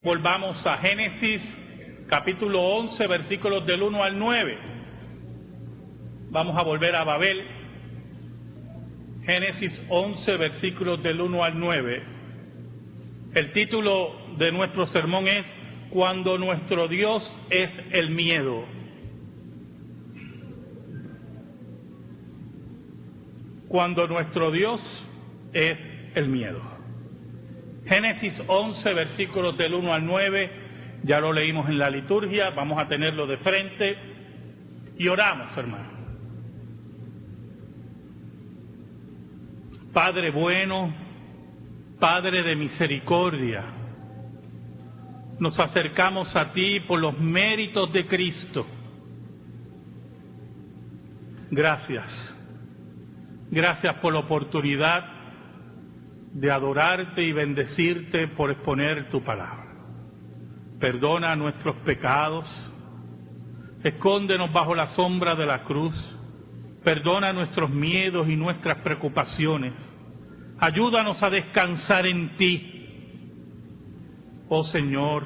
Volvamos a Génesis capítulo 11, versículos del 1 al 9. Vamos a volver a Babel. Génesis 11, versículos del 1 al 9. El título de nuestro sermón es Cuando nuestro Dios es el miedo. Cuando nuestro Dios es el miedo. Génesis 11, versículos del 1 al 9, ya lo leímos en la liturgia, vamos a tenerlo de frente y oramos, hermano. Padre bueno, Padre de misericordia, nos acercamos a ti por los méritos de Cristo. Gracias. Gracias por la oportunidad de adorarte y bendecirte por exponer tu palabra. Perdona nuestros pecados, escóndenos bajo la sombra de la cruz, perdona nuestros miedos y nuestras preocupaciones, ayúdanos a descansar en ti. Oh Señor,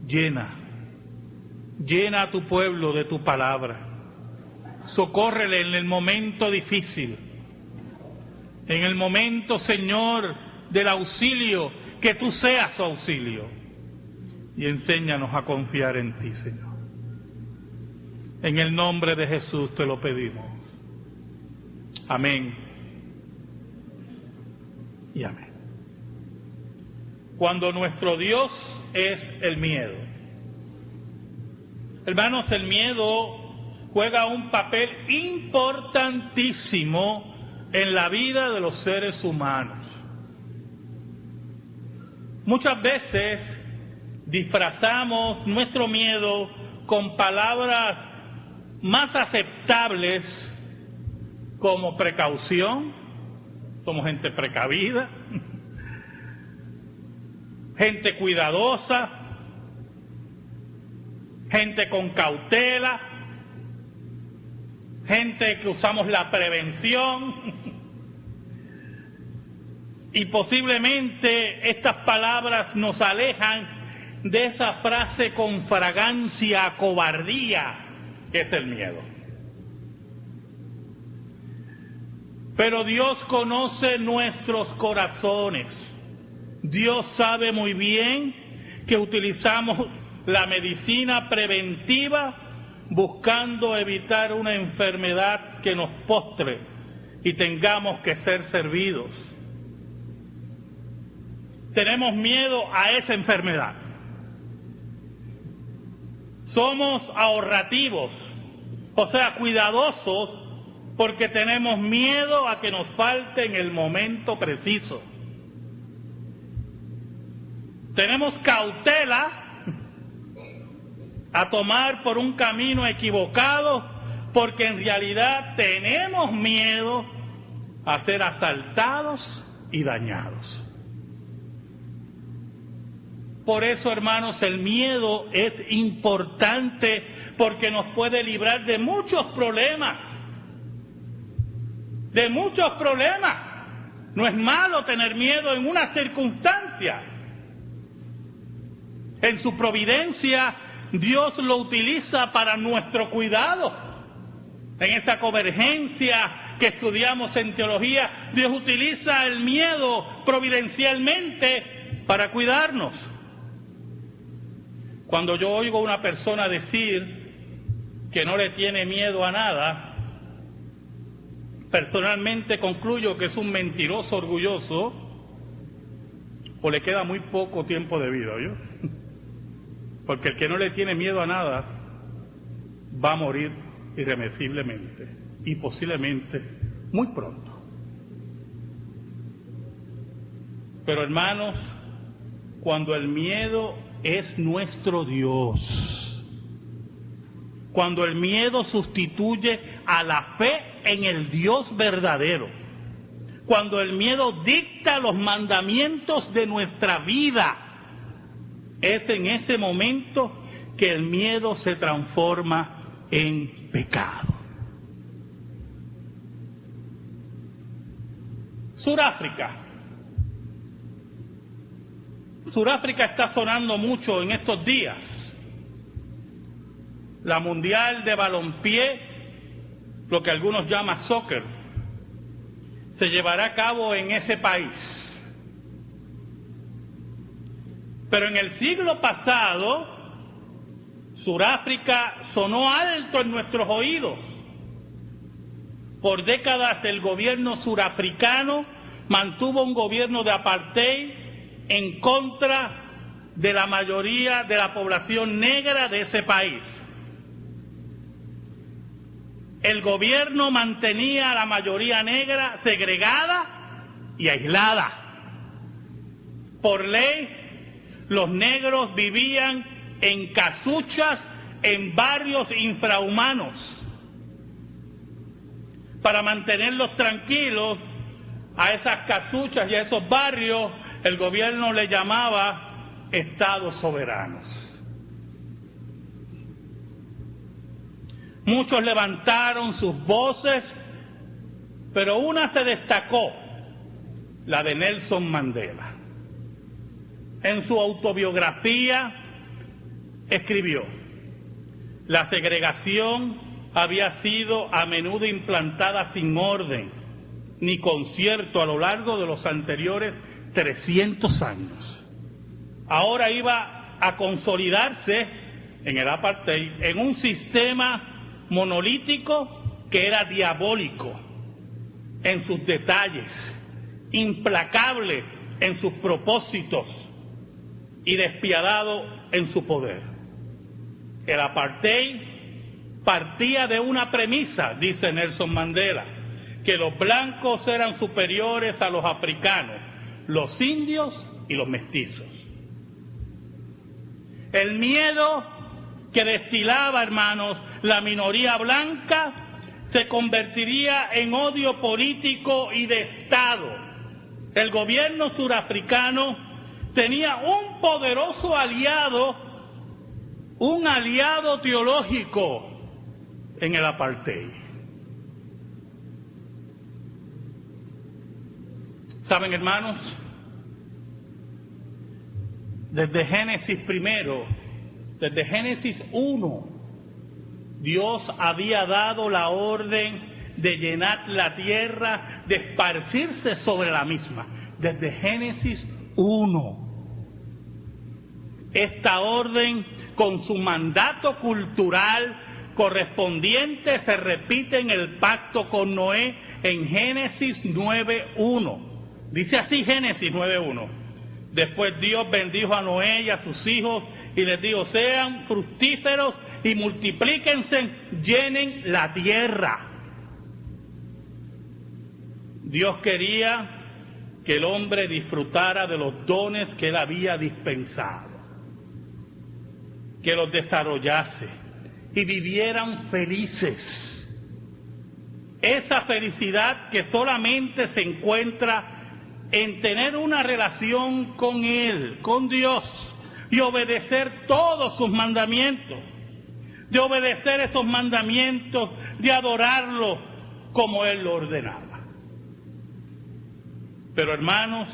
llena a tu pueblo de tu palabra, socórrele en el momento difícil. En el momento, Señor, del auxilio, que tú seas su auxilio. Y enséñanos a confiar en ti, Señor. En el nombre de Jesús te lo pedimos. Amén. Y amén. Cuando nuestro Dios es el miedo. Hermanos, el miedo juega un papel importantísimo en la vida de los seres humanos. Muchas veces disfrazamos nuestro miedo con palabras más aceptables como precaución, somos gente precavida, gente cuidadosa, gente con cautela, gente que usamos la prevención. Y posiblemente estas palabras nos alejan de esa frase con fragancia a cobardía que es el miedo. Pero Dios conoce nuestros corazones. Dios sabe muy bien que utilizamos la medicina preventiva buscando evitar una enfermedad que nos postre y tengamos que ser servidos. Tenemos miedo a esa enfermedad. Somos ahorrativos, o sea, cuidadosos, porque tenemos miedo a que nos falte en el momento preciso. Tenemos cautela a tomar por un camino equivocado, porque en realidad tenemos miedo a ser asaltados y dañados. Por eso, hermanos, el miedo es importante porque nos puede librar de muchos problemas. De muchos problemas. No es malo tener miedo en una circunstancia. En su providencia, Dios lo utiliza para nuestro cuidado. En esa convergencia que estudiamos en teología, Dios utiliza el miedo providencialmente para cuidarnos. Cuando yo oigo a una persona decir que no le tiene miedo a nada, personalmente concluyo que es un mentiroso orgulloso o le queda muy poco tiempo de vida, ¿oyó? Porque el que no le tiene miedo a nada va a morir irremisiblemente y posiblemente muy pronto. Pero hermanos, cuando el miedo es nuestro Dios, cuando el miedo sustituye a la fe en el Dios verdadero, cuando el miedo dicta los mandamientos de nuestra vida, es en ese momento que el miedo se transforma en pecado. Sudáfrica Sudáfrica está sonando mucho en estos días. La Mundial de Balompié, lo que algunos llaman soccer, se llevará a cabo en ese país. Pero en el siglo pasado, Sudáfrica sonó alto en nuestros oídos. Por décadas el gobierno surafricano mantuvo un gobierno de apartheid en contra de la mayoría de la población negra de ese país. El gobierno mantenía a la mayoría negra segregada y aislada. Por ley, los negros vivían en casuchas en barrios infrahumanos. Para mantenerlos tranquilos, a esas casuchas y a esos barrios, el gobierno le llamaba estados soberanos. Muchos levantaron sus voces, pero una se destacó, la de Nelson Mandela. En su autobiografía escribió: la segregación había sido a menudo implantada sin orden ni concierto a lo largo de los anteriores 300 años. Ahora iba a consolidarse en el apartheid en un sistema monolítico que era diabólico en sus detalles, implacable en sus propósitos y despiadado en su poder. El apartheid partía de una premisa, dice Nelson Mandela, que los blancos eran superiores a los africanos, los indios y los mestizos. El miedo que destilaba, hermanos, la minoría blanca se convertiría en odio político y de Estado. El gobierno surafricano tenía un poderoso aliado, un aliado teológico en el apartheid. ¿Saben, hermanos? Desde Génesis primero, desde Génesis 1, Dios había dado la orden de llenar la tierra, de esparcirse sobre la misma. Desde Génesis 1. Esta orden, con su mandato cultural correspondiente, se repite en el pacto con Noé en Génesis 9:1. Dice así Génesis 9:1. Después Dios bendijo a Noé y a sus hijos y les dijo: sean fructíferos y multiplíquense, llenen la tierra. Dios quería que el hombre disfrutara de los dones que él había dispensado, que los desarrollase y vivieran felices. Esa felicidad que solamente se encuentra en tener una relación con Él, con Dios, y obedecer todos sus mandamientos, de obedecer esos mandamientos, de adorarlo como Él lo ordenaba. Pero, hermanos,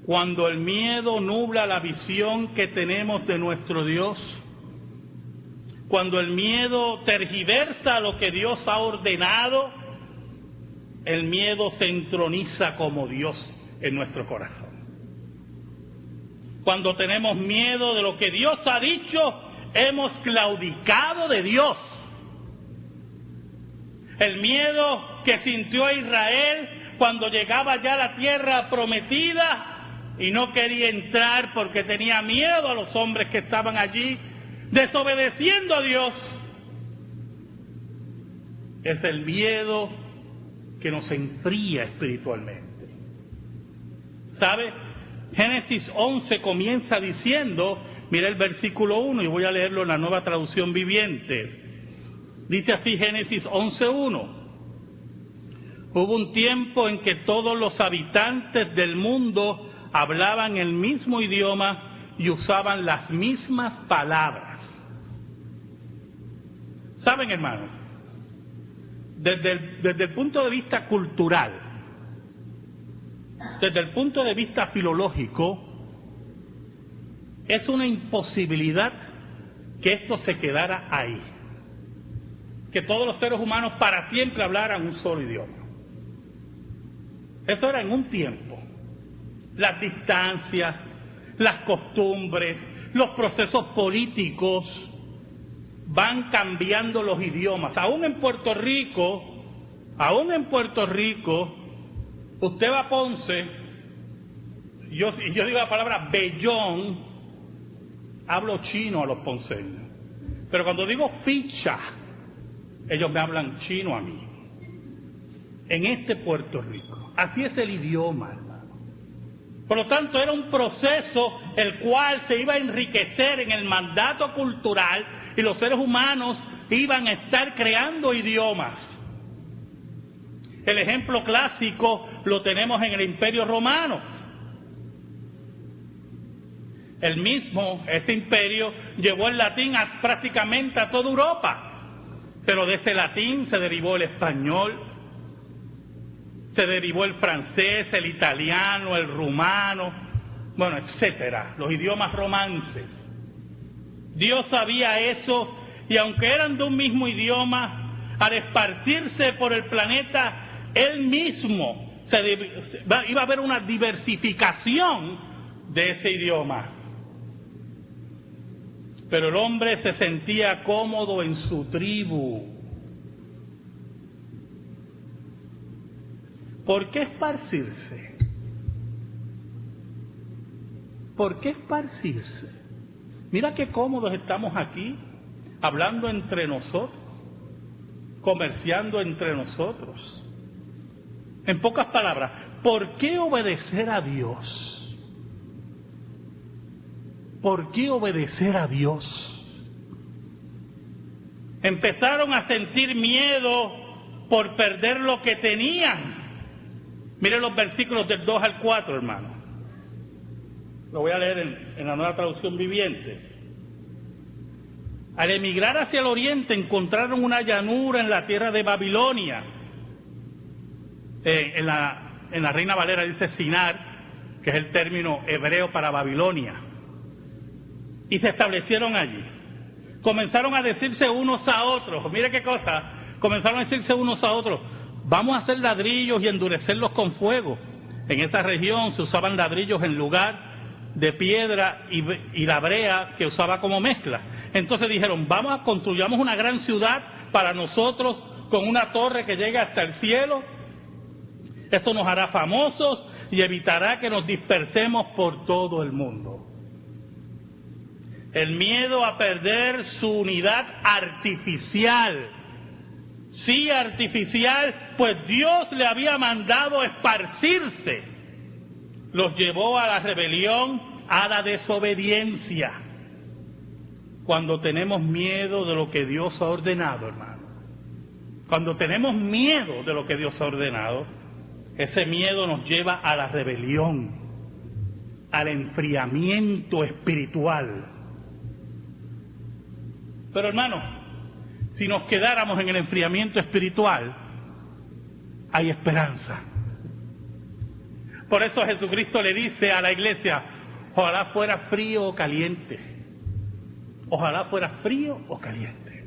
cuando el miedo nubla la visión que tenemos de nuestro Dios, cuando el miedo tergiversa lo que Dios ha ordenado, el miedo se entroniza como Dios en nuestro corazón. Cuando tenemos miedo de lo que Dios ha dicho, hemos claudicado de Dios. El miedo que sintió Israel cuando llegaba ya a la tierra prometida y no quería entrar porque tenía miedo a los hombres que estaban allí, desobedeciendo a Dios, es el miedo que nos enfría espiritualmente. ¿Sabe? Génesis 11 comienza diciendo, mira el versículo 1 y voy a leerlo en la Nueva Traducción Viviente. Dice así Génesis 11:1. Hubo un tiempo en que todos los habitantes del mundo hablaban el mismo idioma y usaban las mismas palabras. ¿Saben, hermanos? Desde el punto de vista cultural, desde el punto de vista filológico, es una imposibilidad que esto se quedara ahí. Que todos los seres humanos para siempre hablaran un solo idioma. Eso era en un tiempo. Las distancias, las costumbres, los procesos políticos van cambiando los idiomas. Aún en Puerto Rico, usted va a Ponce, yo digo la palabra bellón, hablo chino a los ponceños. Pero cuando digo ficha, ellos me hablan chino a mí. En este Puerto Rico. Así es el idioma, hermano. Por lo tanto, era un proceso el cual se iba a enriquecer en el mandato cultural y los seres humanos iban a estar creando idiomas. El ejemplo clásico lo tenemos en el Imperio Romano. Este imperio llevó el latín prácticamente a toda Europa. Pero de ese latín se derivó el español, se derivó el francés, el italiano, el rumano, bueno, etcétera, los idiomas romances. Dios sabía eso, y aunque eran de un mismo idioma, al esparcirse por el planeta, Él mismo iba a haber una diversificación de ese idioma. Pero el hombre se sentía cómodo en su tribu. ¿Por qué esparcirse? ¿Por qué esparcirse? Mira qué cómodos estamos aquí, hablando entre nosotros, comerciando entre nosotros. En pocas palabras, ¿por qué obedecer a Dios? ¿Por qué obedecer a Dios? Empezaron a sentir miedo por perder lo que tenían. Miren los versículos del 2 al 4, hermano. Lo voy a leer en la Nueva Traducción Viviente. Al emigrar hacia el oriente encontraron una llanura en la tierra de Babilonia. En la Reina Valera dice Sinar, que es el término hebreo para Babilonia. Y se establecieron allí. Comenzaron a decirse unos a otros, mire qué cosa, comenzaron a decirse unos a otros, vamos a hacer ladrillos y endurecerlos con fuego. En esa región se usaban ladrillos en lugar de piedra y la brea que usaba como mezcla. Entonces dijeron, construyamos una gran ciudad para nosotros con una torre que llegue hasta el cielo. Esto nos hará famosos y evitará que nos dispersemos por todo el mundo. El miedo a perder su unidad artificial. Sí, artificial, pues Dios le había mandado esparcirse. Los llevó a la rebelión, a la desobediencia. Cuando tenemos miedo de lo que Dios ha ordenado, hermano. Cuando tenemos miedo de lo que Dios ha ordenado, ese miedo nos lleva a la rebelión, al enfriamiento espiritual. Pero hermano, si nos quedáramos en el enfriamiento espiritual, hay esperanza. Por eso Jesucristo le dice a la iglesia, ojalá fuera frío o caliente. Ojalá fuera frío o caliente.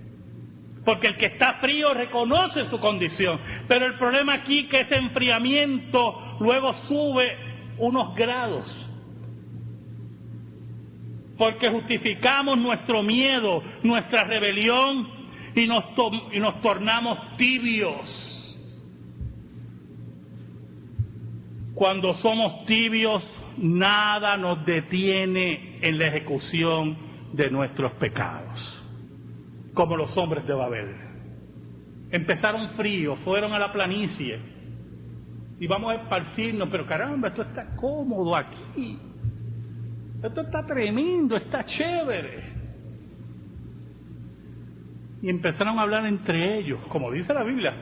Porque el que está frío reconoce su condición. Pero el problema aquí es que ese enfriamiento luego sube unos grados. Porque justificamos nuestro miedo, nuestra rebelión y nos tornamos tibios. Cuando somos tibios, nada nos detiene en la ejecución de nuestros pecados. Como los hombres de Babel. Empezaron fríos, fueron a la planicie y vamos a esparcirnos, pero caramba, esto está cómodo aquí. Esto está tremendo, está chévere. Y empezaron a hablar entre ellos, como dice la Biblia.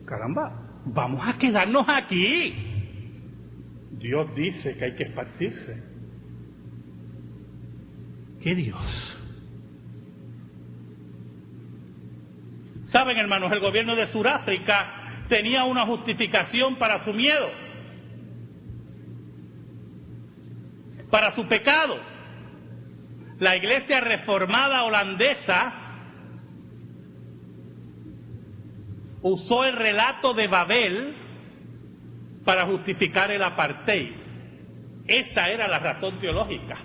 Caramba, vamos a quedarnos aquí. Dios dice que hay que esparcirse. ¿Qué Dios? Saben, hermanos, el gobierno de Sudáfrica tenía una justificación para su miedo, para su pecado. la Iglesia Reformada holandesa usó el relato de Babel para justificar el apartheid. Esta era la razón teológica.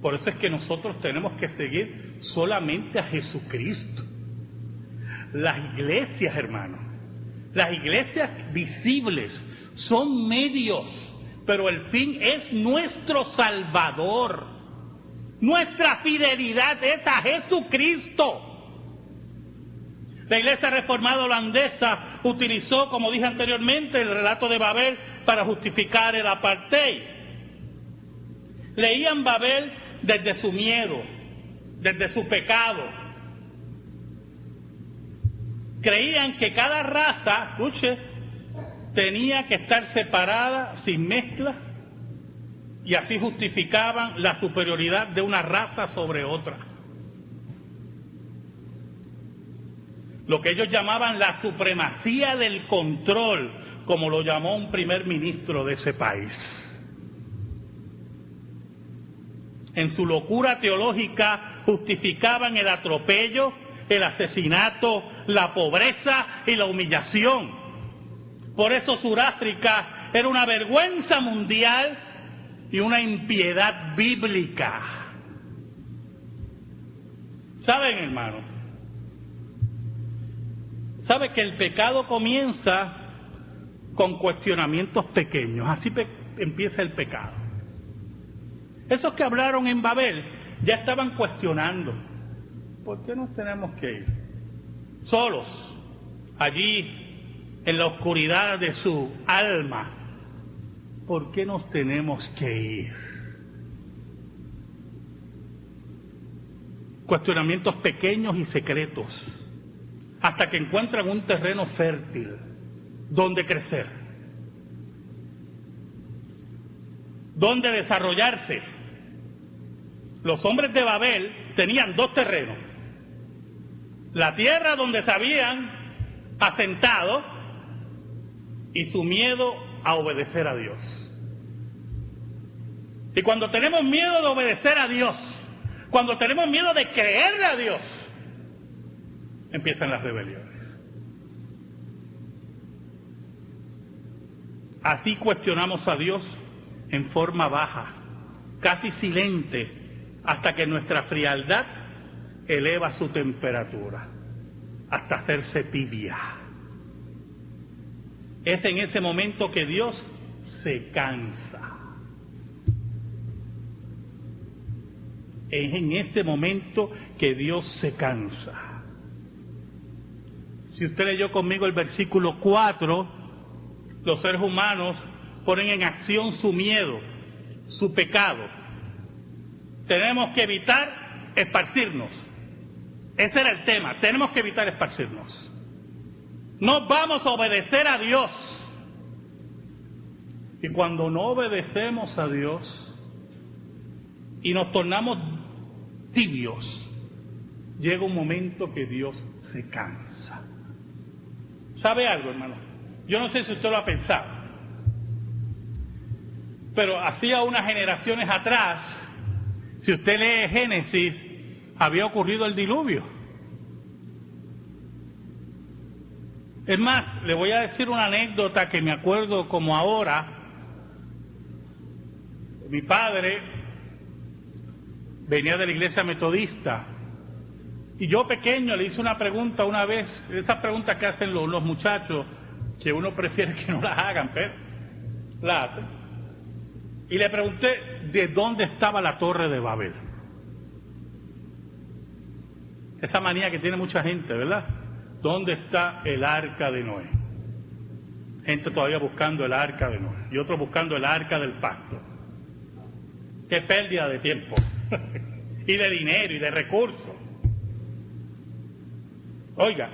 Por eso es que nosotros tenemos que seguir solamente a Jesucristo. Las iglesias, hermanos, las iglesias visibles son medios, pero el fin es nuestro Salvador. Nuestra fidelidad es a Jesucristo. La Iglesia Reformada holandesa utilizó, como dije anteriormente, el relato de Babel para justificar el apartheid. Leían Babel desde su miedo, desde su pecado. Creían que cada raza, escuche, tenía que estar separada, sin mezcla, y así justificaban la superioridad de una raza sobre otra. Lo que ellos llamaban la supremacía del control, como lo llamó un primer ministro de ese país. En su locura teológica justificaban el atropello, el asesinato, la pobreza y la humillación. Por eso Sudáfrica era una vergüenza mundial y una impiedad bíblica. ¿Saben, hermanos? ¿Sabe que el pecado comienza con cuestionamientos pequeños? Así empieza el pecado. Esos que hablaron en Babel ya estaban cuestionando. ¿Por qué nos tenemos que ir? Solos, allí en la oscuridad de su alma. ¿Por qué nos tenemos que ir? Cuestionamientos pequeños y secretos, hasta que encuentran un terreno fértil donde crecer, donde desarrollarse. Los hombres de Babel tenían dos terrenos: la tierra donde se habían asentado y su miedo a obedecer a Dios. Y cuando tenemos miedo de obedecer a Dios, cuando tenemos miedo de creerle a Dios, empiezan las rebeliones. Así cuestionamos a Dios en forma baja, casi silente, hasta que nuestra frialdad eleva su temperatura, hasta hacerse tibia. Es en ese momento que Dios se cansa. Es en ese momento que Dios se cansa. Si usted leyó conmigo el versículo 4, los seres humanos ponen en acción su miedo, su pecado. Tenemos que evitar esparcirnos. Ese era el tema, tenemos que evitar esparcirnos. No vamos a obedecer a Dios. Y cuando no obedecemos a Dios y nos tornamos tibios, llega un momento que Dios se cansa. ¿Sabe algo, hermano? Yo no sé si usted lo ha pensado, pero hacía unas generaciones atrás, si usted lee Génesis, había ocurrido el diluvio. Es más, le voy a decir una anécdota que me acuerdo como ahora. Mi padre venía de la iglesia metodista y yo pequeño le hice una pregunta una vez, esas preguntas que hacen los muchachos, que uno prefiere que no las hagan, pero las hacen. Y le pregunté de dónde estaba la Torre de Babel. Esa manía que tiene mucha gente, ¿verdad? ¿Dónde está el arca de Noé? Gente todavía buscando el arca de Noé y otros buscando el arca del pacto. Qué pérdida de tiempo y de dinero y de recursos. Oiga,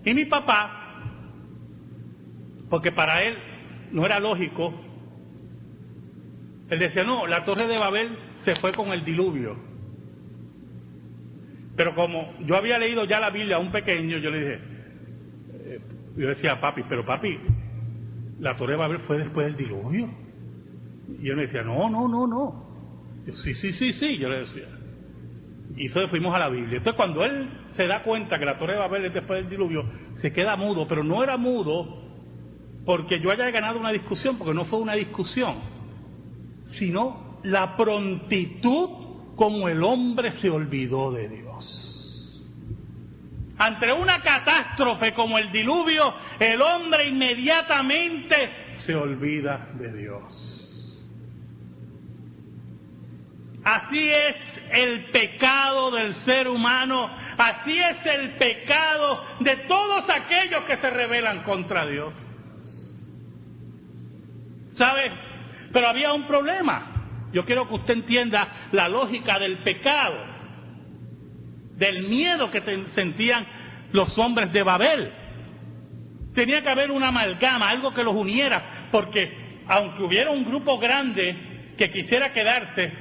y mi papá, porque para él no era lógico, él decía, no, la Torre de Babel se fue con el diluvio. Pero como yo había leído ya la Biblia a un pequeño, yo le dije, yo decía, papi, pero papi, la Torre de Babel fue después del diluvio. Y él me decía, no, Yo, sí, yo le decía. Y entonces fuimos a la Biblia. Entonces cuando él se da cuenta que la Torre de Babel es después del diluvio, se queda mudo, pero no era mudo porque yo haya ganado una discusión, porque no fue una discusión, sino la prontitud como el hombre se olvidó de Dios. Ante una catástrofe como el diluvio, el hombre inmediatamente se olvida de Dios. Así es el pecado del ser humano, así es el pecado de todos aquellos que se rebelan contra Dios. ¿Sabe? Pero había un problema. Yo quiero que usted entienda la lógica del pecado, del miedo que sentían los hombres de Babel. Tenía que haber una amalgama, algo que los uniera, porque aunque hubiera un grupo grande que quisiera quedarse,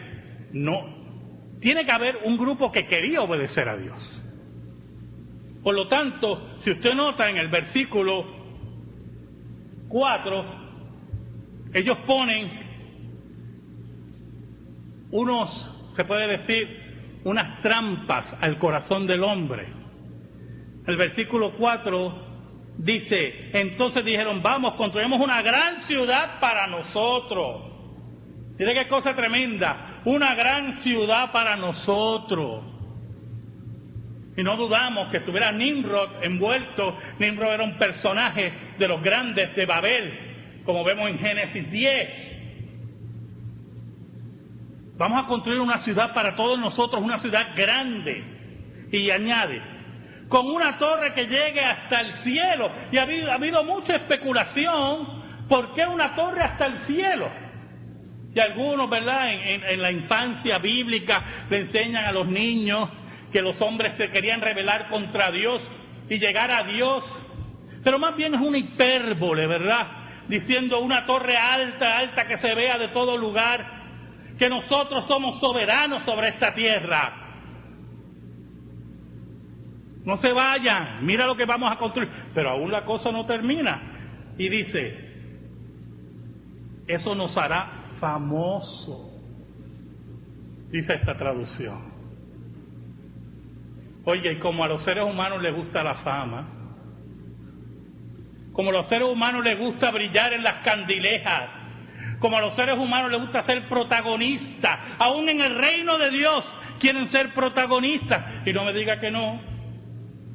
no, tiene que haber un grupo que quería obedecer a Dios. Por lo tanto, si usted nota en el versículo 4, ellos ponen se puede decir, unas trampas al corazón del hombre. El versículo 4 dice, entonces dijeron, vamos, construimos una gran ciudad para nosotros. Mire qué cosa tremenda, una gran ciudad para nosotros. Y no dudamos que estuviera Nimrod envuelto. Nimrod era un personaje de los grandes de Babel, como vemos en Génesis 10. Vamos a construir una ciudad para todos nosotros, una ciudad grande. Y añade, con una torre que llegue hasta el cielo. Y ha habido mucha especulación, ¿por qué una torre hasta el cielo? Y algunos, ¿verdad?, en la infancia bíblica le enseñan a los niños que los hombres se querían rebelar contra Dios y llegar a Dios. Pero más bien es una hipérbole, ¿verdad? Diciendo una torre alta que se vea de todo lugar, que nosotros somos soberanos sobre esta tierra. No se vayan, mira lo que vamos a construir. Pero aún la cosa no termina. Y dice, eso nos hará famoso, dice esta traducción. Oye, y como a los seres humanos les gusta la fama, como a los seres humanos les gusta brillar en las candilejas, como a los seres humanos les gusta ser protagonistas, aún en el reino de Dios quieren ser protagonistas. Y no me diga que no.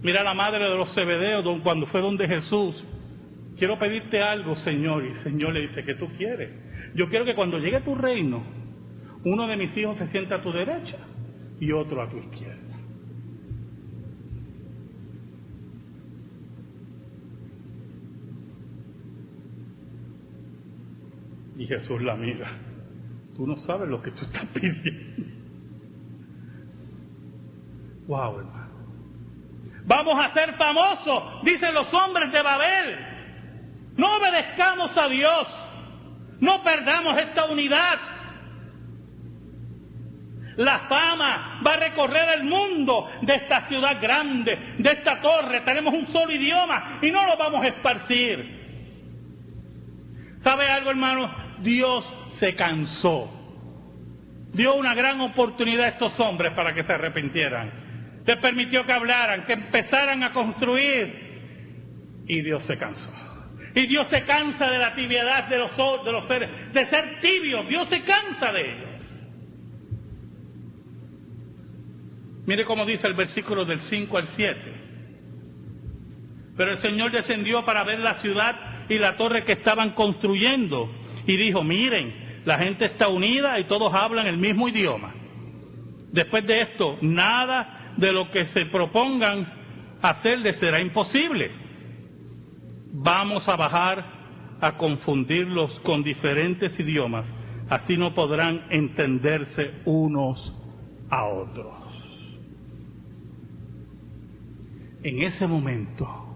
Mira la madre de los Zebedeos, cuando fue donde Jesús, quiero pedirte algo, Señor. Y el Señor le dice, ¿qué tú quieres? Yo quiero que cuando llegue tu reino, uno de mis hijos se sienta a tu derecha y otro a tu izquierda. Y Jesús la mira. Tú no sabes lo que tú estás pidiendo. Wow, hermano. Vamos a ser famosos, dicen los hombres de Babel. No obedezcamos a Dios. No perdamos esta unidad. La fama va a recorrer el mundo de esta ciudad grande, de esta torre. Tenemos un solo idioma y no lo vamos a esparcir. ¿Sabe algo, hermano? Dios se cansó. Dio una gran oportunidad a estos hombres para que se arrepintieran. Les permitió que hablaran, que empezaran a construir. Y Dios se cansó. Y Dios se cansa de la tibiedad de los seres, de ser tibios. Dios se cansa de ellos. Mire cómo dice el versículo del 5 al 7. Pero el Señor descendió para ver la ciudad y la torre que estaban construyendo. Y dijo, miren, la gente está unida y todos hablan el mismo idioma. Después de esto, nada de lo que se propongan hacerles será imposible. Vamos a bajar a confundirlos con diferentes idiomas, así no podrán entenderse unos a otros. En ese momento,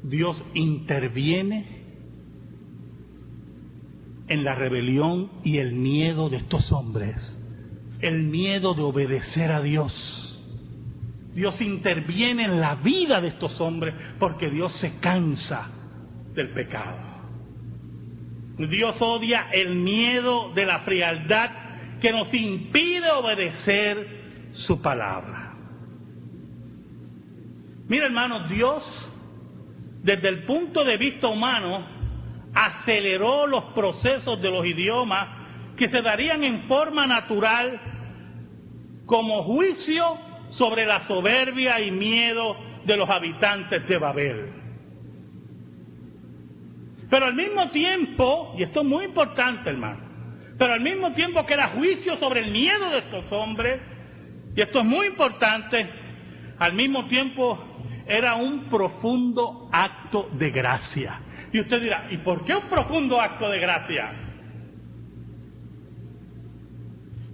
Dios interviene en la rebelión y el miedo de estos hombres, el miedo de obedecer a Dios. Dios interviene en la vida de estos hombres porque Dios se cansa del pecado. Dios odia el miedo de la frialdad que nos impide obedecer su palabra. Mira, hermanos, Dios, desde el punto de vista humano, aceleró los procesos de los idiomas que se darían en forma natural como juicio sobre la soberbia y miedo de los habitantes de Babel. Pero al mismo tiempo, y esto es muy importante, hermano, pero al mismo tiempo que era juicio sobre el miedo de estos hombres, y esto es muy importante, al mismo tiempo era un profundo acto de gracia. Y usted dirá, ¿y por qué un profundo acto de gracia?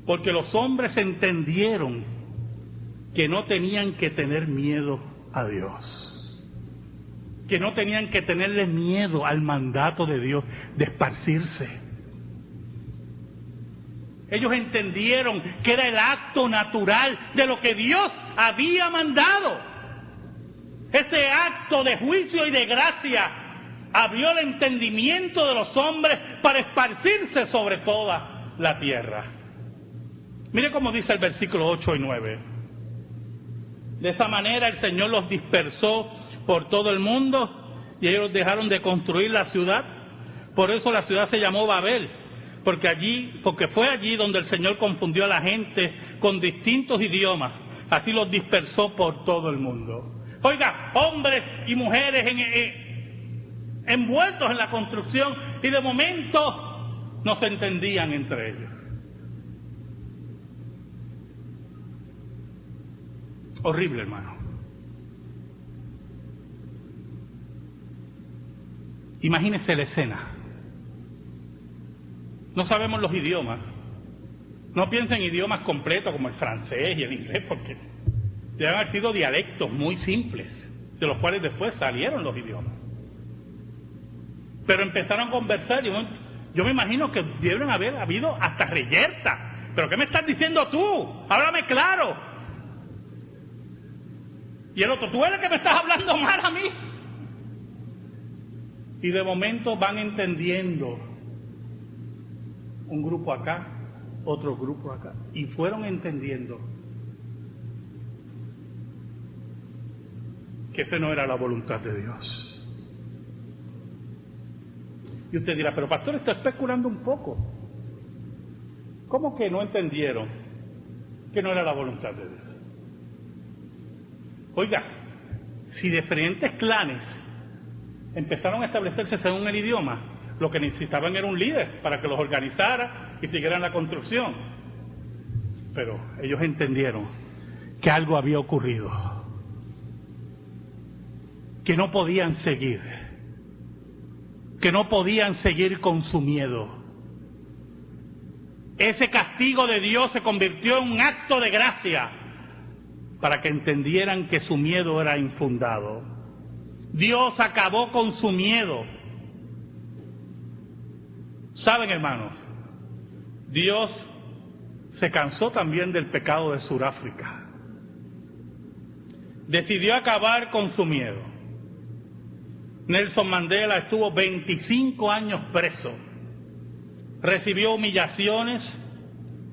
Porque los hombres entendieron que no tenían que tener miedo a Dios, que no tenían que tenerle miedo al mandato de Dios de esparcirse. Ellos entendieron que era el acto natural de lo que Dios había mandado. Ese acto de juicio y de gracia abrió el entendimiento de los hombres para esparcirse sobre toda la tierra. Mire cómo dice el versículo 8 y 9. De esa manera el Señor los dispersó por todo el mundo y ellos dejaron de construir la ciudad. Por eso la ciudad se llamó Babel, porque fue allí donde el Señor confundió a la gente con distintos idiomas. Así los dispersó por todo el mundo. Oiga, hombres y mujeres envueltos en la construcción, y de momento no se entendían entre ellos. Horrible, hermano. Imagínese la escena. No sabemos los idiomas. No piensen en idiomas completos como el francés y el inglés, porque deben haber sido dialectos muy simples, de los cuales después salieron los idiomas. Pero empezaron a conversar y yo me imagino que deben haber habido hasta reyertas. ¿Pero qué me estás diciendo tú? Háblame claro. Y el otro, tú eres el que me estás hablando mal a mí. Y de momento van entendiendo, un grupo acá, otro grupo acá, y fueron entendiendo que esa no era la voluntad de Dios. Y usted dirá, pero pastor, está especulando un poco. ¿Cómo que no entendieron que no era la voluntad de Dios? Oiga, si diferentes clanes empezaron a establecerse según el idioma, lo que necesitaban era un líder para que los organizara y siguieran la construcción. Pero ellos entendieron que algo había ocurrido, que no podían seguir con su miedo. Ese castigo de Dios se convirtió en un acto de gracia para que entendieran que su miedo era infundado. Dios acabó con su miedo. ¿Saben, hermanos? Dios se cansó también del pecado de Sudáfrica. Decidió acabar con su miedo. Nelson Mandela estuvo 25 años preso. Recibió humillaciones,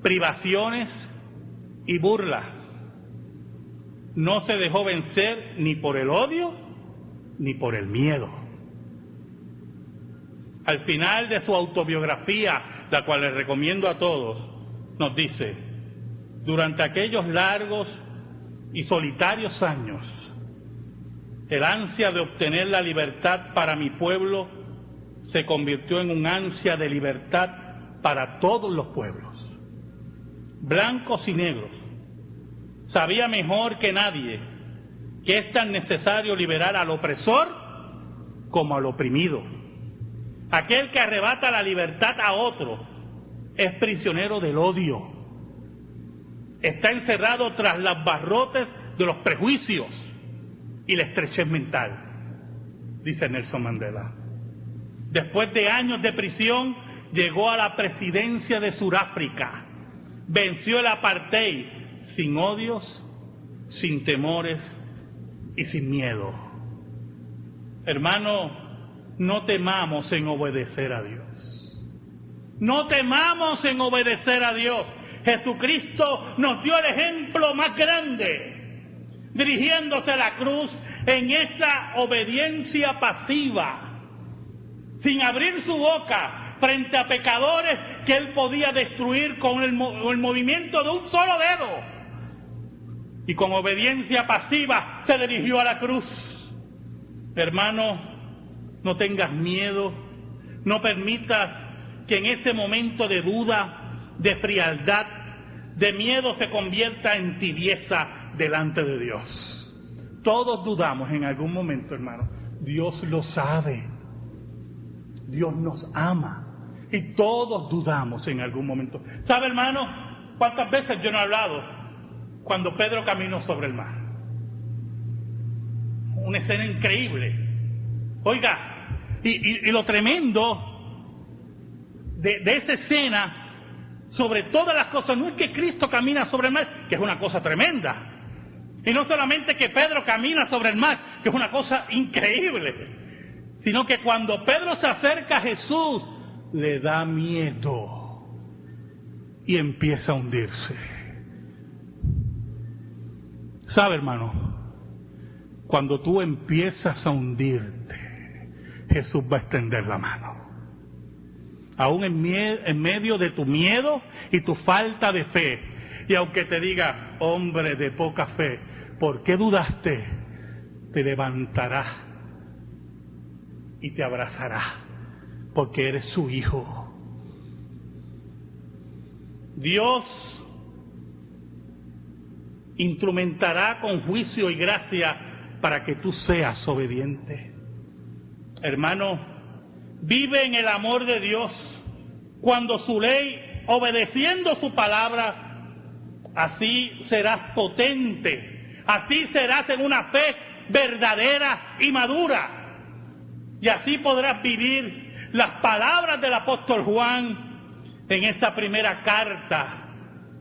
privaciones y burlas. No se dejó vencer ni por el odio ni por el miedo. Al final de su autobiografía, la cual les recomiendo a todos, nos dice: durante aquellos largos y solitarios años, el ansia de obtener la libertad para mi pueblo se convirtió en un ansia de libertad para todos los pueblos, blancos y negros. Sabía mejor que nadie que es tan necesario liberar al opresor como al oprimido. Aquel que arrebata la libertad a otro es prisionero del odio. Está encerrado tras las barrotes de los prejuicios y la estrechez mental, dice Nelson Mandela. Después de años de prisión, llegó a la presidencia de Sudáfrica. Venció el apartheid sin odios, sin temores y sin miedo. Hermano, no temamos en obedecer a Dios. No temamos en obedecer a Dios. Jesucristo nos dio el ejemplo más grande, dirigiéndose a la cruz en esa obediencia pasiva, sin abrir su boca frente a pecadores que él podía destruir con el movimiento de un solo dedo. Y con obediencia pasiva se dirigió a la cruz. Hermano, no tengas miedo, no permitas que en ese momento de duda, de frialdad, de miedo se convierta en tibieza delante de Dios. Todos dudamos en algún momento, hermano. Dios lo sabe. Dios nos ama. Y todos dudamos en algún momento. ¿Sabe, hermano? ¿Cuántas veces yo no he hablado cuando Pedro caminó sobre el mar? Una escena increíble. Oiga, y lo tremendo de esa escena, sobre todas las cosas, no es que Cristo camina sobre el mar, que es una cosa tremenda. Y no solamente que Pedro camina sobre el mar, que es una cosa increíble, sino que cuando Pedro se acerca a Jesús, le da miedo y empieza a hundirse. ¿Sabe, hermano? Cuando tú empiezas a hundirte, Jesús va a extender la mano. Aún en medio de tu miedo y tu falta de fe. Y aunque te diga, hombre de poca fe, ¿por qué dudaste? Te levantará y te abrazará, porque eres su hijo. Dios instrumentará con juicio y gracia para que tú seas obediente. Hermano, vive en el amor de Dios cuando su ley, obedeciendo su palabra, así serás potente, así serás en una fe verdadera y madura, y así podrás vivir las palabras del apóstol Juan en esta primera carta,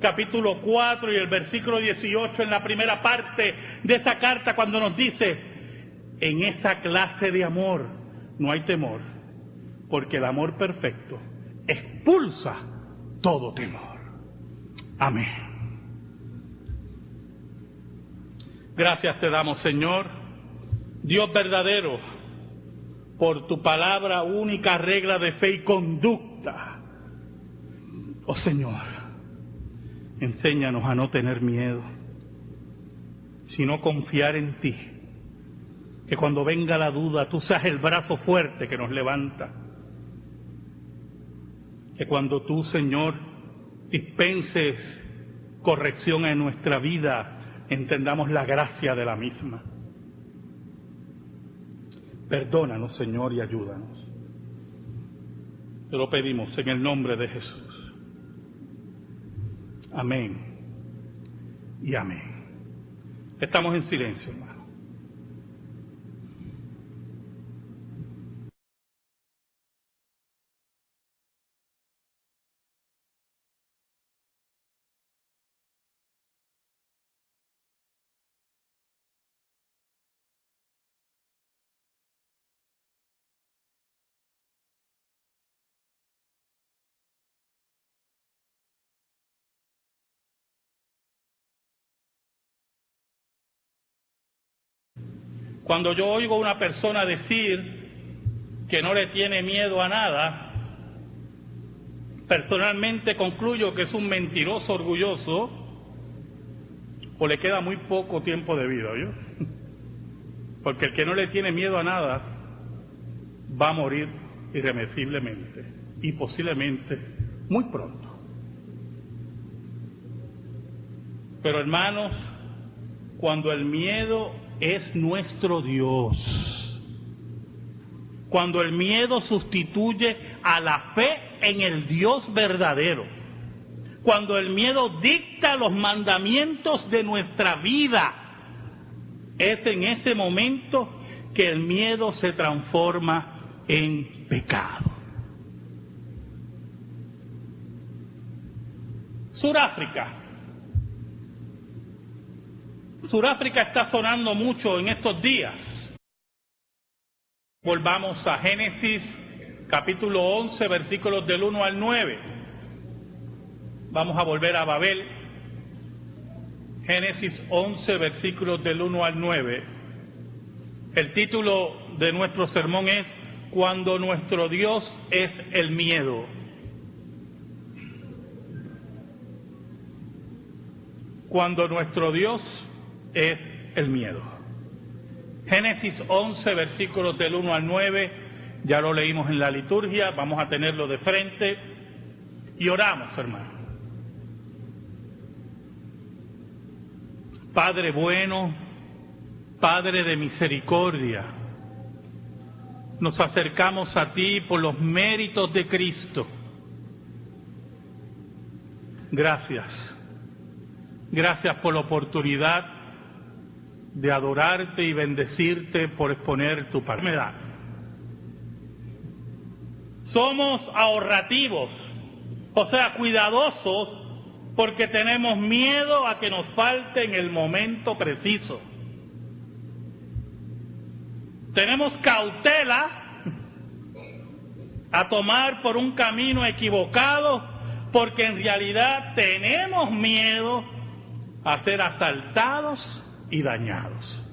capítulo 4 y el versículo 18, en la primera parte de esa carta, cuando nos dice, en esa clase de amor no hay temor, porque el amor perfecto expulsa todo temor. Amén. Gracias te damos, Señor, Dios verdadero, por tu palabra, única regla de fe y conducta. Oh Señor, enséñanos a no tener miedo, sino confiar en ti. Que cuando venga la duda, tú seas el brazo fuerte que nos levanta. Que cuando tú, Señor, dispenses corrección en nuestra vida, entendamos la gracia de la misma. Perdónanos, Señor, y ayúdanos. Te lo pedimos en el nombre de Jesús. Amén y amén. Estamos en silencio, hermano. Cuando yo oigo a una persona decir que no le tiene miedo a nada, personalmente concluyo que es un mentiroso orgulloso o le queda muy poco tiempo de vida, ¿oyó? Porque el que no le tiene miedo a nada va a morir irremisiblemente y posiblemente muy pronto. Pero hermanos, cuando el miedo es nuestro Dios, cuando el miedo sustituye a la fe en el Dios verdadero, cuando el miedo dicta los mandamientos de nuestra vida, es en ese momento que el miedo se transforma en pecado. Sudáfrica está sonando mucho en estos días. Volvamos a Génesis capítulo 11, versículos del 1 al 9. Vamos a volver a Babel. Génesis 11, versículos del 1 al 9. El título de nuestro sermón es Cuando nuestro Dios es el miedo. Cuando nuestro Dios es el miedo. Génesis 11, versículos del 1 al 9, ya lo leímos en la liturgia, vamos a tenerlo de frente y oramos, hermano. Padre bueno, Padre de misericordia, nos acercamos a ti por los méritos de Cristo. Gracias. Gracias por la oportunidad de adorarte y bendecirte por exponer tu palabra. Somos ahorrativos, o sea, cuidadosos, porque tenemos miedo a que nos falte en el momento preciso. Tenemos cautela a tomar por un camino equivocado, porque en realidad tenemos miedo a ser asaltados y dañados.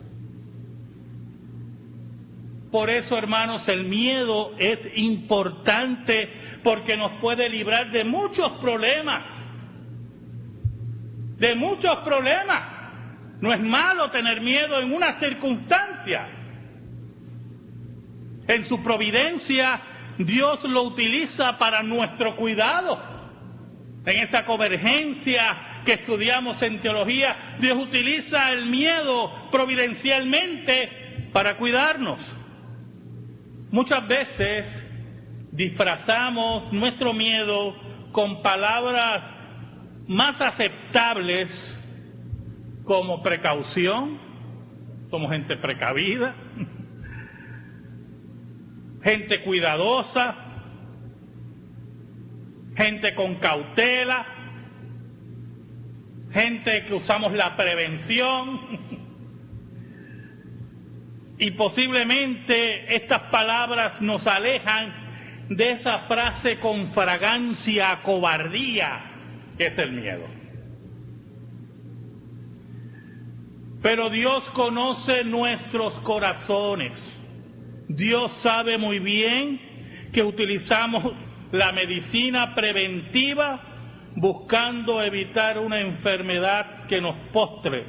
Por eso, hermanos, el miedo es importante porque nos puede librar de muchos problemas. De muchos problemas. No es malo tener miedo en una circunstancia. En su providencia, Dios lo utiliza para nuestro cuidado. En esta convergencia que estudiamos en teología, Dios utiliza el miedo providencialmente para cuidarnos. Muchas veces disfrazamos nuestro miedo con palabras más aceptables como precaución. Somos gente precavida, gente cuidadosa, gente con cautela, gente que usamos la prevención. Y posiblemente estas palabras nos alejan de esa frase con fragancia a cobardía que es el miedo. Pero Dios conoce nuestros corazones. Dios sabe muy bien que utilizamos la medicina preventiva buscando evitar una enfermedad que nos postre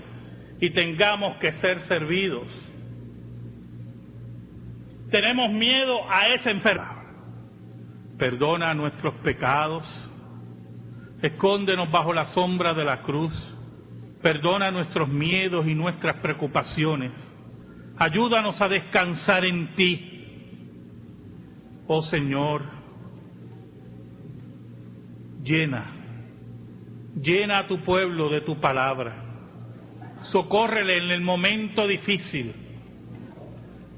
y tengamos que ser servidos. Tenemos miedo a esa enfermedad. Perdona nuestros pecados, escóndenos bajo la sombra de la cruz, perdona nuestros miedos y nuestras preocupaciones, ayúdanos a descansar en ti. Oh Señor, llena a tu pueblo de tu palabra, socórrele en el momento difícil,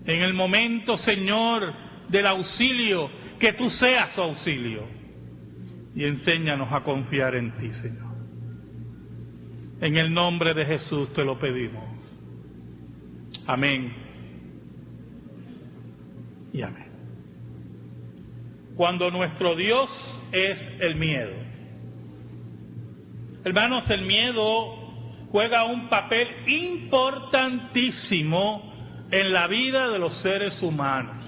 en el momento, Señor, del auxilio, que tú seas su auxilio, y enséñanos a confiar en ti, Señor. En el nombre de Jesús te lo pedimos. Amén y amén. Cuando nuestro Dios es el miedo. Hermanos, el miedo juega un papel importantísimo en la vida de los seres humanos.